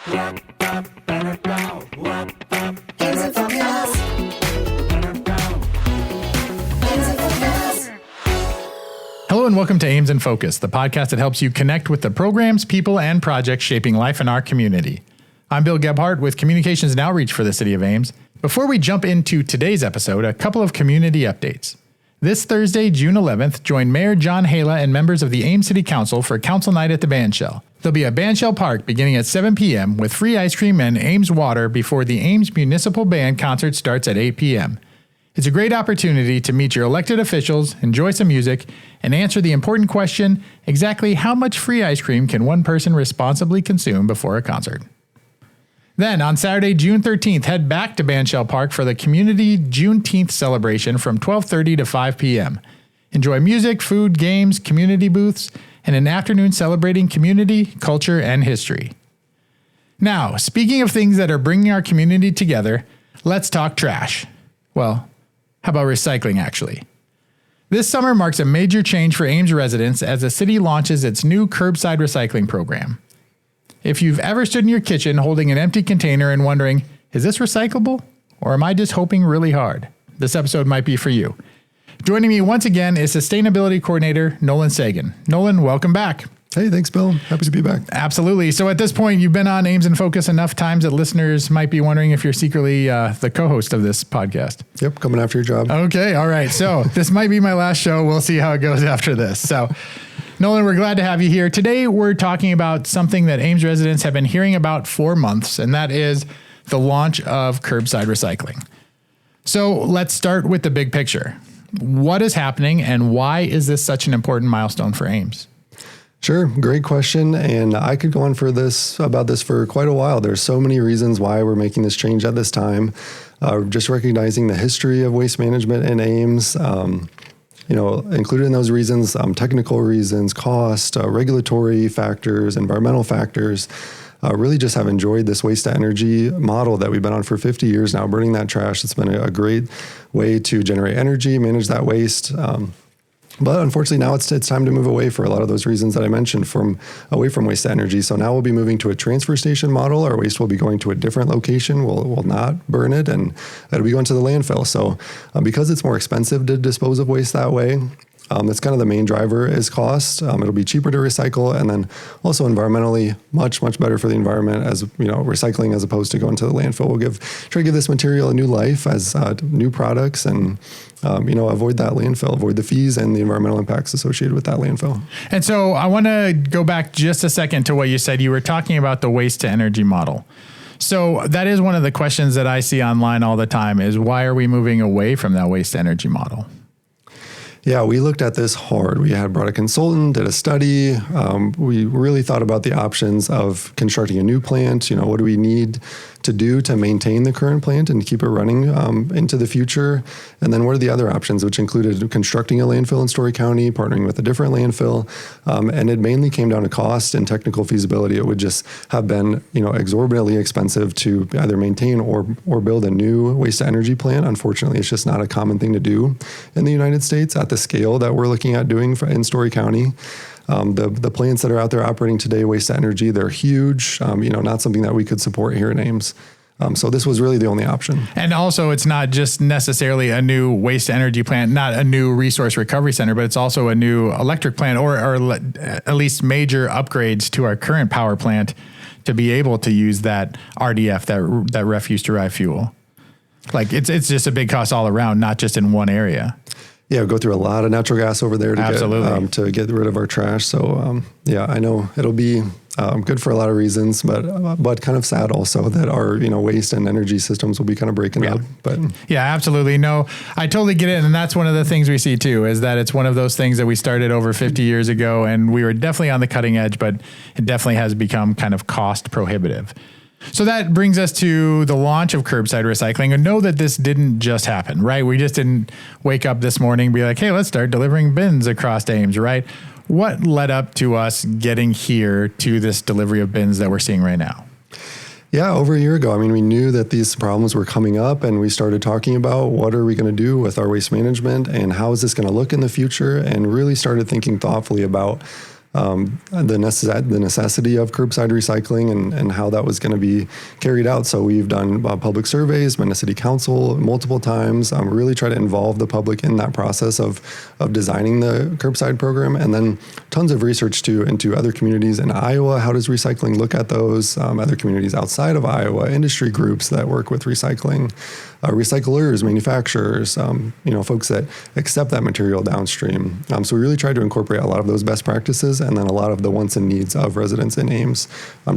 Hello and welcome to Ames in Focus, the podcast that helps you connect with the programs, people, and projects shaping life in our community. I'm Bill Gebhart with Communications and Outreach for the City of Ames. Before we jump into today's episode, a couple of community updates. This Thursday, June 11th, join Mayor John Hala and members of the Ames City Council for Council Night at the Bandshell. There'll be a Bandshell Park beginning at 7 p.m. with free ice cream and Ames water before the Ames Municipal Band concert starts at 8 p.m. It's a great opportunity to meet your elected officials, enjoy some music, and answer the important question, exactly how much free ice cream can one person responsibly consume before a concert? Then, on Saturday, June 13th, head back to Bandshell Park for the Community Juneteenth celebration from 12:30 to 5 p.m. Enjoy music, food, games, community booths, and an afternoon celebrating community, culture, and history. Now, speaking of things that are bringing our community together, let's talk trash. Well, how about recycling, actually? This summer marks a major change for Ames residents as the city launches its new curbside recycling program. If you've ever stood in your kitchen holding an empty container and wondering, is this recyclable? Or am I just hoping really hard? This episode might be for you. Joining me once again is Sustainability Coordinator Nolan Sagan. Nolan, welcome back. Hey, thanks, Bill. Happy to be back. Absolutely. So at this point, you've been on Ames in Focus enough times that listeners might be wondering if you're secretly the co-host of this podcast. Yep, coming after your job. Okay, all right. So this might be my last show. We'll see how it goes after this. So, Nolan, we're glad to have you here. Today, we're talking about something that Ames residents have been hearing about for months, and that is the launch of curbside recycling. So let's start with the big picture. What is happening, and why is this such an important milestone for Ames? Sure. Great question. And I could go on about this for quite a while. There's so many reasons why we're making this change at this time. Just recognizing the history of waste management in Ames, included in those reasons, technical reasons, cost, regulatory factors, environmental factors. Really just have enjoyed this waste to energy model that we've been on for 50 years now, burning that trash. It's been a great way to generate energy, manage that waste. But unfortunately, now it's time to move away for a lot of those reasons that I mentioned, away from waste to energy. So now we'll be moving to a transfer station model. Our waste will be going to a different location. We'll not burn it, and it'll be going to the landfill. So because it's more expensive to dispose of waste that way, that's kind of the main driver is cost. It'll be cheaper to recycle, and then also environmentally much, much better for the environment as, recycling as opposed to going to the landfill. We'll try to give this material a new life as new products and, avoid that landfill, avoid the fees and the environmental impacts associated with that landfill. And so I want to go back just a second to what you said. You were talking about the waste to energy model. So that is one of the questions that I see online all the time is why are we moving away from that waste to energy model? Yeah, we looked at this hard. We had brought a consultant, did a study. We really thought about the options of constructing a new plant. What do we need to do to maintain the current plant and keep it running into the future? And then what are the other options, which included constructing a landfill in Story County, partnering with a different landfill. And it mainly came down to cost and technical feasibility. It would just have been, exorbitantly expensive to either maintain or build a new waste to energy plant. Unfortunately, it's just not a common thing to do in the United States at the scale that we're looking at doing in Story County. The plants that are out there operating today, waste to energy, they're huge, not something that we could support here in Ames. So this was really the only option. And also it's not just necessarily a new waste to energy plant, not a new resource recovery center, but it's also a new electric plant or at least major upgrades to our current power plant to be able to use that RDF, that refuse derived fuel. Like it's just a big cost all around, not just in one area. Yeah, go through a lot of natural gas over there to get rid of our trash. So I know it'll be good for a lot of reasons, but kind of sad also that our waste and energy systems will be kind of breaking up. But yeah, absolutely. No, I totally get it, and that's one of the things we see too is that it's one of those things that we started over 50 years ago, and we were definitely on the cutting edge, but it definitely has become kind of cost prohibitive. So that brings us to the launch of curbside recycling. And know that this didn't just happen, right? We just didn't wake up this morning and be like, hey, let's start delivering bins across Ames, right? What led up to us getting here to this delivery of bins that we're seeing right now? Yeah, over a year ago, we knew that these problems were coming up, and we started talking about what are we going to do with our waste management and how is this going to look in the future, and really started thinking thoughtfully about the necessity of curbside recycling and how that was going to be carried out. So we've done public surveys, been to city council multiple times, really try to involve the public in that process of designing the curbside program, and then tons of research too into other communities in Iowa. How does recycling look at those? Other communities outside of Iowa, industry groups that work with recycling, recyclers, manufacturers, folks that accept that material downstream. So we really tried to incorporate a lot of those best practices and then a lot of the wants and needs of residents in Ames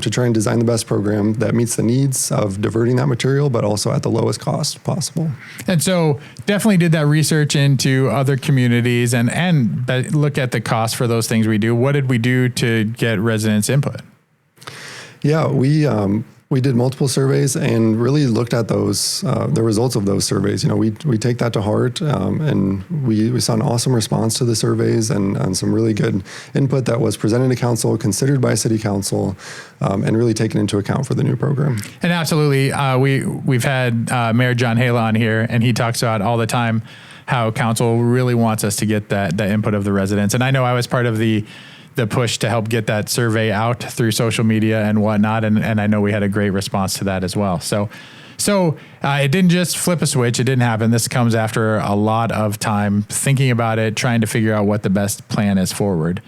to try and design the best program that meets the needs of diverting that material, but also at the lowest cost possible. And so definitely did that research into other communities and look at the cost for those things we do. What did we do to get residents' input? Yeah, we did multiple surveys and really looked at those, the results of those surveys. We take that to heart, and we saw an awesome response to the surveys and some really good input that was presented to council, considered by city council, and really taken into account for the new program. And absolutely, we've had Mayor John Hale on here, and he talks about all the time how council really wants us to get that input of the residents. And I know I was part of the push to help get that survey out through social media and whatnot. And I know we had a great response to that as well. So it didn't just flip a switch. It didn't happen. This comes after a lot of time thinking about it, trying to figure out what the best plan is forward.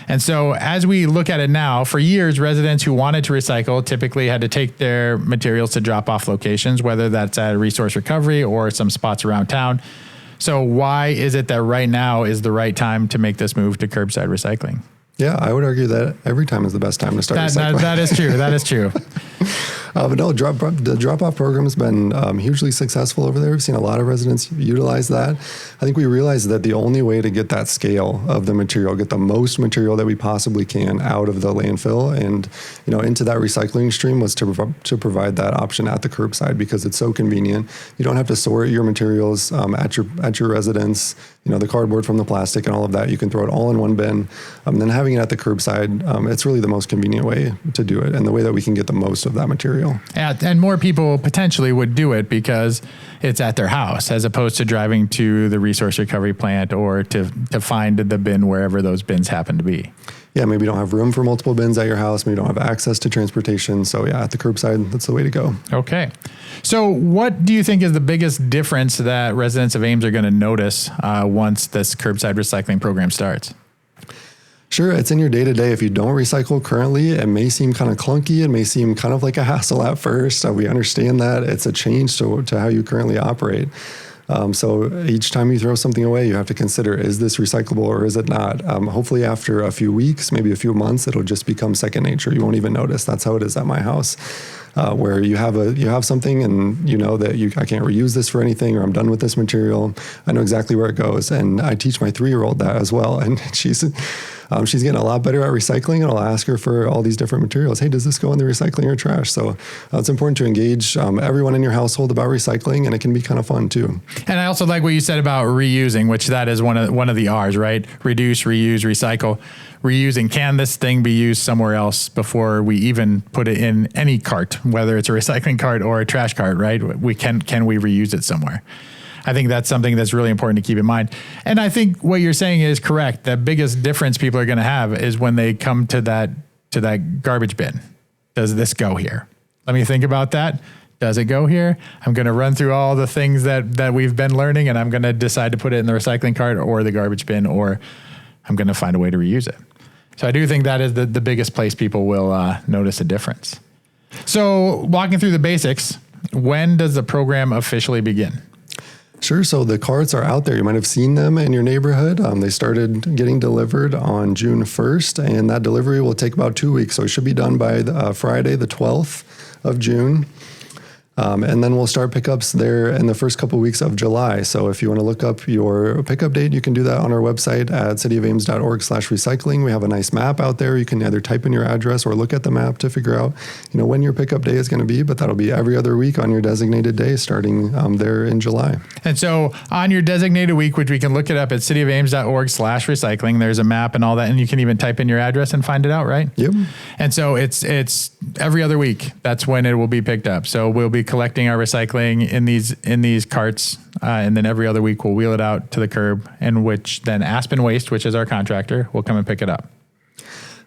And so as we look at it now, for years, residents who wanted to recycle typically had to take their materials to drop-off locations, whether that's at a resource recovery or some spots around town. So why is it that right now is the right time to make this move to curbside recycling? Yeah, I would argue that every time is the best time to start recycling. That is true. That is true. But no, the drop-off program has been hugely successful over there. We've seen a lot of residents utilize that. I think we realized that the only way to get that scale of the material, get the most material that we possibly can out of the landfill and into that recycling stream was to provide that option at the curbside, because it's so convenient. You don't have to sort your materials at your residence. The cardboard from the plastic and all of that, you can throw it all in one bin. Then having it at the curbside, it's really the most convenient way to do it and the way that we can get the most of that material. Yeah, and more people potentially would do it because it's at their house as opposed to driving to the resource recovery plant or to find the bin wherever those bins happen to be. Yeah, maybe you don't have room for multiple bins at your house. Maybe you don't have access to transportation. So yeah, at the curbside, that's the way to go. Okay. So what do you think is the biggest difference that residents of Ames are going to notice once this curbside recycling program starts? Sure, it's in your day-to-day. If you don't recycle currently, it may seem kind of clunky. It may seem kind of like a hassle at first. We understand that. It's a change to how you currently operate. So each time you throw something away, you have to consider, is this recyclable or is it not? Hopefully after a few weeks, maybe a few months, it'll just become second nature. You won't even notice. That's how it is at my house. Where you have something and you know that I can't reuse this for anything, or I'm done with this material. I know exactly where it goes, and I teach my 3-year-old that as well. And she's getting a lot better at recycling, and I'll ask her for all these different materials. Hey, does this go in the recycling or trash? So it's important to engage everyone in your household about recycling, and it can be kind of fun too. And I also like what you said about reusing, which that is one of the R's, right? Reduce, reuse, recycle. Reusing, can this thing be used somewhere else before we even put it in any cart, whether it's a recycling cart or a trash cart, right? Can we reuse it somewhere? I think that's something that's really important to keep in mind. And I think what you're saying is correct. The biggest difference people are going to have is when they come to that garbage bin. Does this go here? Let me think about that. Does it go here? I'm going to run through all the things that we've been learning, and I'm going to decide to put it in the recycling cart or the garbage bin, or I'm going to find a way to reuse it. So I do think that is the biggest place people will notice a difference. So walking through the basics, when does the program officially begin? Sure. So the carts are out there. You might have seen them in your neighborhood. They started getting delivered on June 1st, and that delivery will take about 2 weeks. So it should be done by Friday, the 12th of June. And then we'll start pickups there in the first couple of weeks of July. So if you want to look up your pickup date, you can do that on our website at cityofames.org/recycling. We have a nice map out there. You can either type in your address or look at the map to figure out, when your pickup day is going to be, but that'll be every other week on your designated day starting there in July. And so on your designated week, which we can look it up at cityofames.org/recycling, there's a map and all that, and you can even type in your address and find it out, right? Yep. And so it's every other week. That's when it will be picked up. So we'll be collecting our recycling in these carts, and then every other week we'll wheel it out to the curb, and which then Aspen Waste, which is our contractor, will come and pick it up.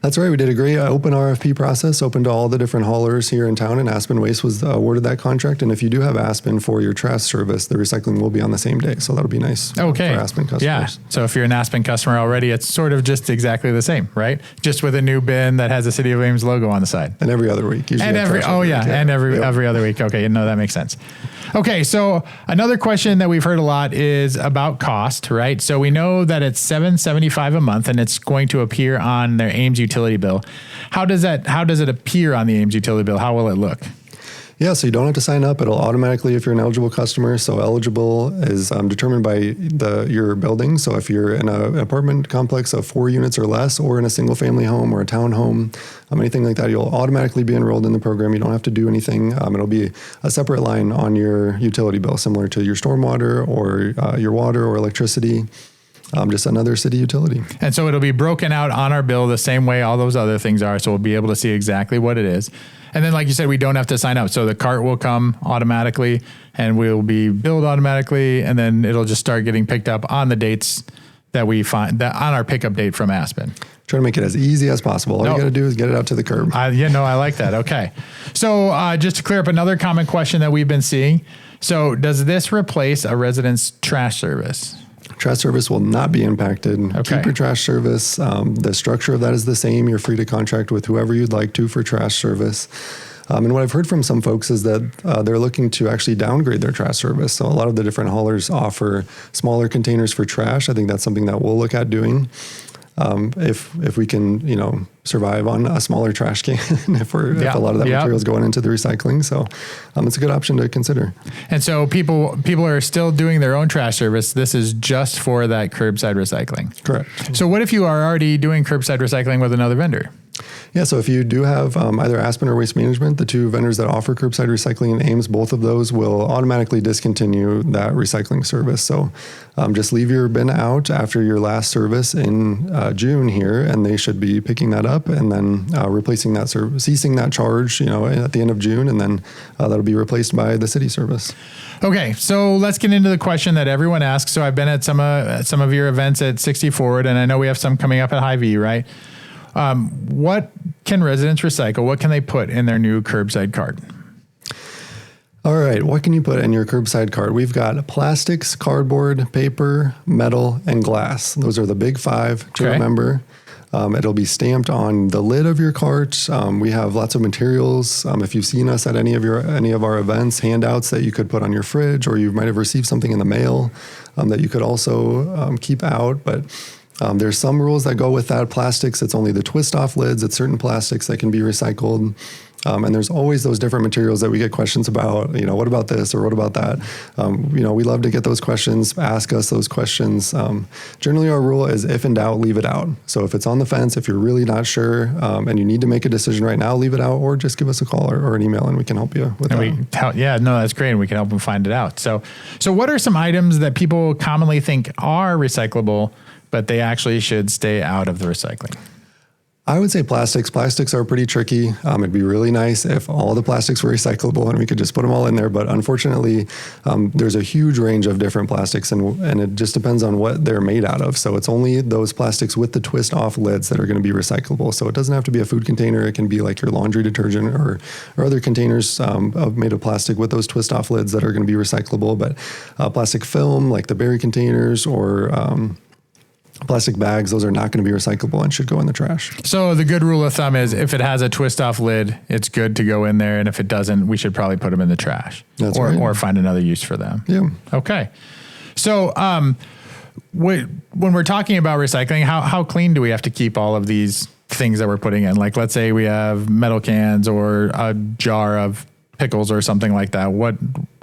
That's right. We did a great open RFP process, open to all the different haulers here in town, and Aspen Waste was awarded that contract. And if you do have Aspen for your trash service, the recycling will be on the same day. So that'll be nice okay. for Aspen customers. Yeah. So if you're an Aspen customer already, it's sort of just exactly the same, right? Just with a new bin that has a City of Ames logo on the side. And every other week. And every other week. Okay, no, that makes sense. Okay, so another question that we've heard a lot is about cost, right? So we know that it's $7.75 a month, and it's going to appear on their Ames utility bill. How does it appear on the Ames utility bill? How will it look? Yeah, so you don't have to sign up. It'll automatically, if you're an eligible customer. So eligible is determined by your building. So if you're in an apartment complex of 4 units or less, or in a single family home or a townhome, anything like that, you'll automatically be enrolled in the program. You don't have to do anything. It'll be a separate line on your utility bill, similar to your stormwater or your water or electricity. Just another city utility. And so it'll be broken out on our bill the same way all those other things are. So we'll be able to see exactly what it is. And then, like you said, we don't have to sign up. So the cart will come automatically and we'll be billed automatically. And then it'll just start getting picked up on the dates that we find that on our pickup date from Aspen. Try to make it as easy as possible. All you got to do is get it out to the curb. I like that. Okay. So just to clear up another common question that we've been seeing. So does this replace a resident's trash service? Trash service will not be impacted. Okay. Keep your trash service. The structure of that is the same. You're free to contract with whoever you'd like to for trash service. And what I've heard from some folks is that they're looking to actually downgrade their trash service. So a lot of the different haulers offer smaller containers for trash. I think that's something that we'll look at doing. If we can, survive on a smaller trash can, if a lot of that material is going into the recycling. So it's a good option to consider. And so people are still doing their own trash service. This is just for that curbside recycling. Correct. So what if you are already doing curbside recycling with another vendor? Yeah, so if you do have either Aspen or Waste Management, the two vendors that offer curbside recycling in Ames, both of those will automatically discontinue that recycling service. So just leave your bin out after your last service in June here, and they should be picking that up and then replacing that service, ceasing that charge, at the end of June, and then that'll be replaced by the city service. Okay, so let's get into the question that everyone asks. So I've been at some of your events at 60 Forward, and I know we have some coming up at Hy-Vee, right? What can residents recycle? What can they put in their new curbside cart? All right, what can you put in your curbside cart? We've got plastics, cardboard, paper, metal, and glass. Those are the big five to remember. It'll be stamped on the lid of your cart. We have lots of materials. If you've seen us at any of our events, handouts that you could put on your fridge, or you might have received something in the mail that you could also keep out. But there's some rules that go with that. Plastics, it's only the twist-off lids. It's certain plastics that can be recycled. And there's always those different materials that we get questions about, what about this or what about that? We love to get those questions, ask us those questions. Generally, our rule is if in doubt, leave it out. So if it's on the fence, if you're really not sure and you need to make a decision right now, leave it out, or just give us a call or an email and we can help you with that. That's great. And we can help them find it out. So what are some items that people commonly think are recyclable, but they actually should stay out of the recycling? I would say plastics. Plastics are pretty tricky. It'd be really nice if all the plastics were recyclable and we could just put them all in there. But unfortunately, there's a huge range of different plastics and it just depends on what they're made out of. So it's only those plastics with the twist off lids that are going to be recyclable. So it doesn't have to be a food container. It can be like your laundry detergent or other containers made of plastic with those twist off lids that are going to be recyclable. But plastic film, like the berry containers or plastic bags, those are not going to be recyclable and should go in the trash. So the good rule of thumb is if it has a twist off lid, it's good to go in there. And if it doesn't, we should probably put them in the trash or find another use for them. Yeah. Okay. So when we're talking about recycling, how clean do we have to keep all of these things that we're putting in? Like, let's say we have metal cans or a jar of pickles or something like that.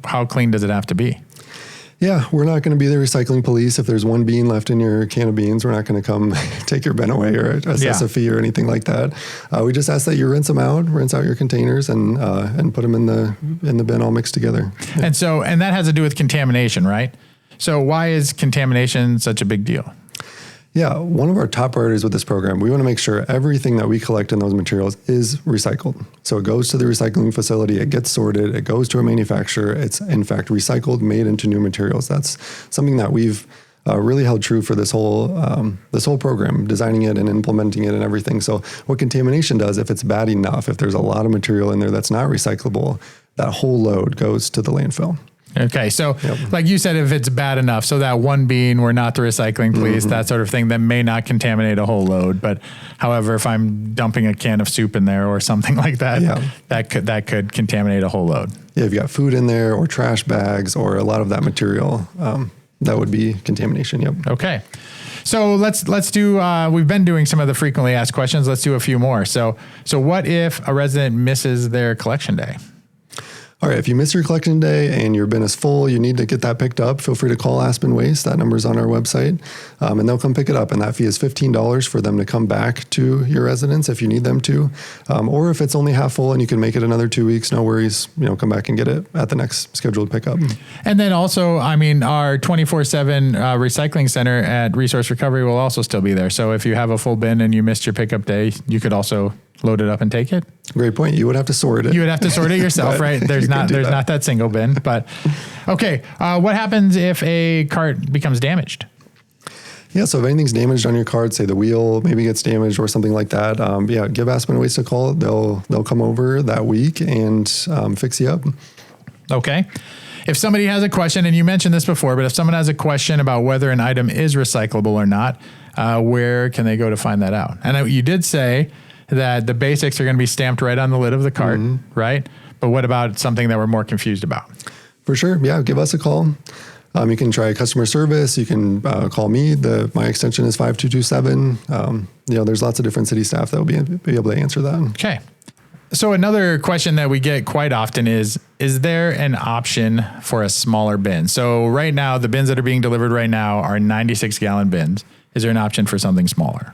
How clean does it have to be? Yeah, we're not going to be the recycling police. If there's one bean left in your can of beans, we're not going to come take your bin away or assess a fee or anything like that. We just ask that you rinse out your containers and put them in the bin all mixed together. And that has to do with contamination, right? So why is contamination such a big deal? Yeah, one of our top priorities with this program, we want to make sure everything that we collect in those materials is recycled. So it goes to the recycling facility, it gets sorted, it goes to a manufacturer. It's in fact recycled, made into new materials. That's something that we've really held true for this whole program, designing it and implementing it and everything. So what contamination does, if it's bad enough, if there's a lot of material in there that's not recyclable, that whole load goes to the landfill. Okay. So like you said, if it's bad enough, so that one bean, we're not the recycling police, that sort of thing, that may not contaminate a whole load. But however, if I'm dumping a can of soup in there or something like that, that could contaminate a whole load. Yeah. If you got food in there or trash bags or a lot of that material, that would be contamination. Yep. Okay. So let's do, we've been doing some of the frequently asked questions. Let's do a few more. So what if a resident misses their collection day? All right, if you miss your collection day and your bin is full, you need to get that picked up, feel free to call Aspen Waste. That number's on our website, and they'll come pick it up. And that fee is $15 for them to come back to your residence if you need them to. Or if it's only half full and you can make it another 2 weeks, no worries, come back and get it at the next scheduled pickup. And then also, our 24/7 recycling center at Resource Recovery will also still be there. So if you have a full bin and you missed your pickup day, you could also load it up and take it. Great point. You would have to sort it. You would have to sort it yourself, right? There's not that single bin, but okay. What happens if a cart becomes damaged? Yeah, so if anything's damaged on your cart, say the wheel maybe gets damaged or something like that, give Aspen Waste a call. They'll come over that week and fix you up. Okay. If somebody has a question, and you mentioned this before, but if someone has a question about whether an item is recyclable or not, where can they go to find that out? And you did say that the basics are going to be stamped right on the lid of the cart, right? But what about something that we're more confused about? For sure. Yeah. Give us a call. You can try customer service. You can call me. My extension is 5227. There's lots of different city staff that will be able to answer that. Okay. So another question that we get quite often is there an option for a smaller bin? So right now, the bins that are being delivered right now are 96-gallon bins. Is there an option for something smaller?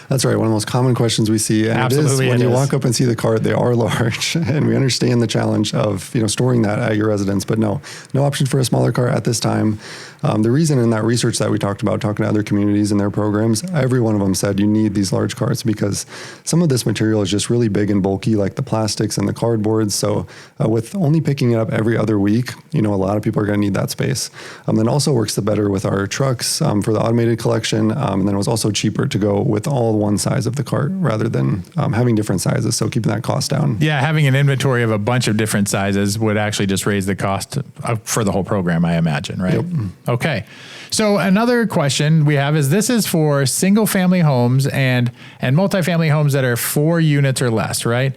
That's right. One of the most common questions we see. And Absolutely, when you walk up and see the cart, they are large. And we understand the challenge of storing that at your residence. But no option for a smaller cart at this time. The reason in that research that we talked about, talking to other communities and their programs, every one of them said you need these large carts because some of this material is just really big and bulky, like the plastics and the cardboards. So with only picking it up every other week, a lot of people are going to need that space. Then also works the better with our trucks for the automated collection. And then it was also cheaper to go with all one size of the cart rather than having different sizes. So keeping that cost down. Yeah, having an inventory of a bunch of different sizes would actually just raise the cost for the whole program, I imagine, right? Yep. Okay. So another question we have is this is for single family homes and multifamily homes that are 4 units or less, right?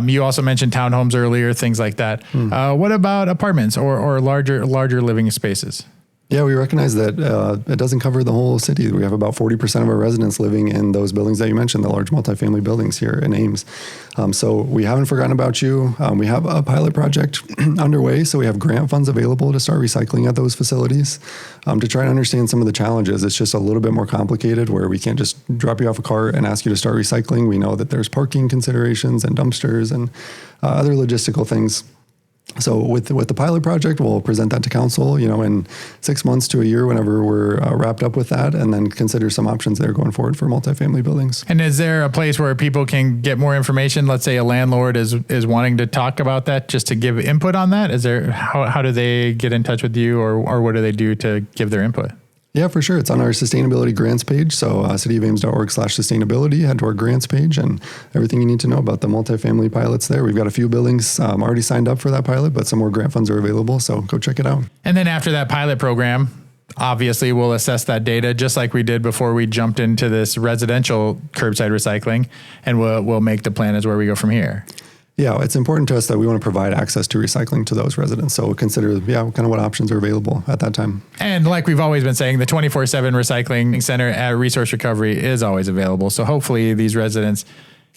You also mentioned townhomes earlier, things like that. What about apartments or larger living spaces? Yeah, we recognize that it doesn't cover the whole city. We have about 40% of our residents living in those buildings that you mentioned, the large multifamily buildings here in Ames. So we haven't forgotten about you. We have a pilot project underway, so we have grant funds available to start recycling at those facilities to try to understand some of the challenges. It's just a little bit more complicated where we can't just drop you off a cart and ask you to start recycling. We know that there's parking considerations and dumpsters and other logistical things. So with the pilot project, we'll present that to council, in 6 months to a year, whenever we're wrapped up with that, and then consider some options there going forward for multifamily buildings. And is there a place where people can get more information? Let's say a landlord is wanting to talk about that, just to give input on that. Is there how do they get in touch with you, or what do they do to give their input? Yeah, for sure. It's on our sustainability grants page. So cityofames.org/sustainability, head to our grants page and everything you need to know about the multifamily pilots there. We've got a few buildings already signed up for that pilot, but some more grant funds are available. So go check it out. And then after that pilot program, obviously we'll assess that data just like we did before we jumped into this residential curbside recycling, and we'll make the plan as where we go from here. Yeah, it's important to us that we want to provide access to recycling to those residents. So we'll consider, kind of what options are available at that time. And like we've always been saying, the 24/7 recycling center at Resource Recovery is always available. So hopefully these residents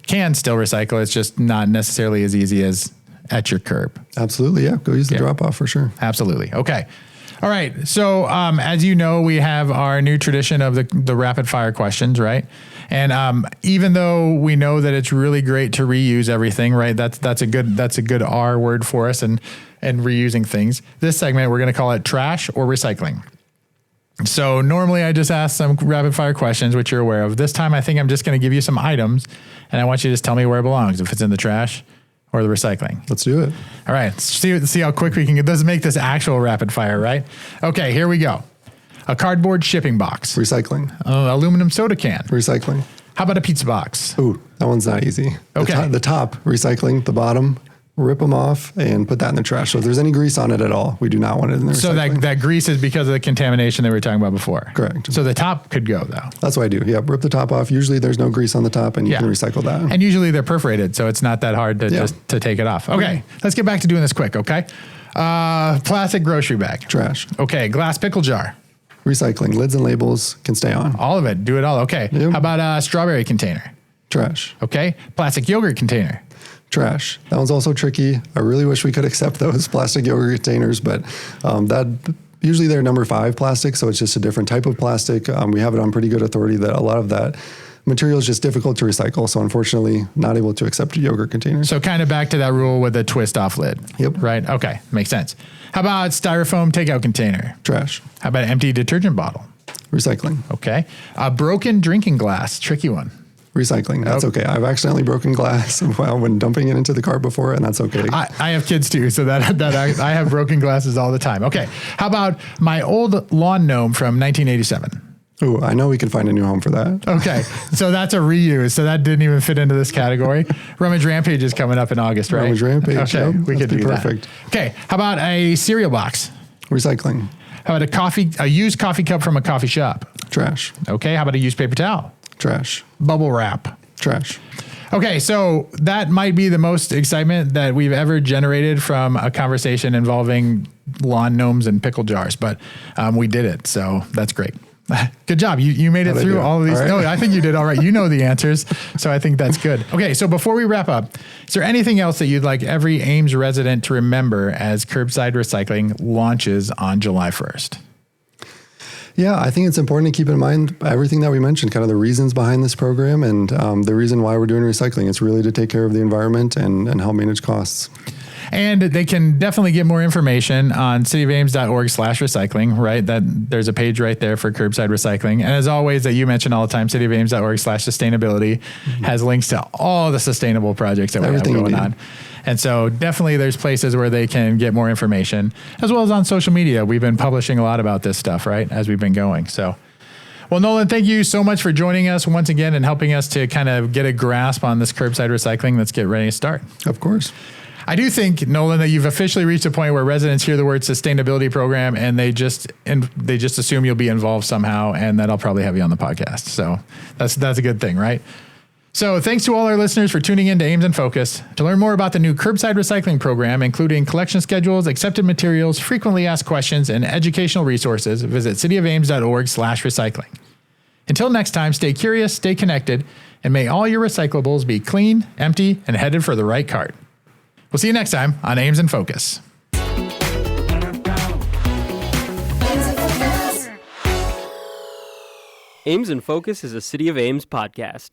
can still recycle. It's just not necessarily as easy as at your curb. Absolutely. Yeah. Go use the drop off for sure. Absolutely. Okay. All right. So as you know, we have our new tradition of the rapid fire questions, right? And even though we know that it's really great to reuse everything, right? That's a good R word for us and reusing things. This segment, we're going to call it trash or recycling. So normally I just ask some rapid fire questions, which you're aware of. This time I think I'm just going to give you some items and I want you to just tell me where it belongs, if it's in the trash or the recycling. Let's do it. All right. See how quick we can get. Let's make this actual rapid fire, right? Okay, here we go. A cardboard shipping box. Recycling. Aluminum soda can. Recycling. How about a pizza box? Ooh, that one's not easy. Okay. The top, recycling. The bottom, rip them off and put that in the trash. So if there's any grease on it at all, we do not want it in the recycling. So that grease is because of the contamination that we were talking about before. Correct. So the top could go though. That's what I do. Yeah, rip the top off. Usually there's no grease on the top and you can recycle that. And usually they're perforated, so it's not that hard to just to take it off. Okay, let's get back to doing this quick, okay? Plastic grocery bag. Trash. Okay, glass pickle jar. Recycling. Lids and labels can stay on. All of it. Do it all. Okay. Yep. How about a strawberry container? Trash. Okay. Plastic yogurt container. Trash. That one's also tricky. I really wish we could accept those plastic yogurt containers, but that usually they're number 5 plastic, so it's just a different type of plastic. We have it on pretty good authority that a lot of that material is just difficult to recycle, so unfortunately not able to accept yogurt containers. So kind of back to that rule with a twist off lid. Yep. Right? Okay. Makes sense. How about styrofoam takeout container? Trash. How about an empty detergent bottle? Recycling. Okay. A broken drinking glass. Tricky one. Recycling. That's okay. I've accidentally broken glass when dumping it into the cart before, and that's okay. I have kids too, so that I have broken glasses all the time. Okay. How about my old lawn gnome from 1987? Ooh, I know we can find a new home for that. Okay. So that's a reuse. So that didn't even fit into this category. Rummage Rampage is coming up in August, right? Rummage Rampage. Okay. Yep, We could do perfect. that. Okay. How about a cereal box? Recycling. How about a used coffee cup from a coffee shop? Trash. Okay. How about a used paper towel? Trash. Bubble wrap. Trash. Okay, so that might be the most excitement that we've ever generated from a conversation involving lawn gnomes and pickle jars, but we did it, so that's great. Good job. You made it through all of these. All right. No, I think you did all right. You know the answers, so I think that's good. Okay, so before we wrap up, is there anything else that you'd like every Ames resident to remember as curbside recycling launches on July 1st? Yeah, I think it's important to keep in mind everything that we mentioned, kind of the reasons behind this program and the reason why we're doing recycling. It's really to take care of the environment and help manage costs. And they can definitely get more information on cityofames.org/recycling, right? That there's a page right there for curbside recycling. And as always, that you mention all the time, cityofames.org/sustainability has links to all the sustainable projects that we have going on. And so definitely there's places where they can get more information, as well as on social media. We've been publishing a lot about this stuff, right, as we've been going. So, well, Nolan, thank you so much for joining us once again and helping us to kind of get a grasp on this curbside recycling. Let's get ready to start. Of course. I do think, Nolan, that you've officially reached a point where residents hear the word sustainability program and they just assume you'll be involved somehow, and that I'll probably have you on the podcast. So that's a good thing, right? So thanks to all our listeners for tuning in to Ames in Focus. To learn more about the new curbside recycling program, including collection schedules, accepted materials, frequently asked questions, and educational resources, visit cityofames.org/recycling. Until next time, stay curious, stay connected, and may all your recyclables be clean, empty, and headed for the right cart. We'll see you next time on Ames in Focus. Ames in Focus is a City of Ames podcast.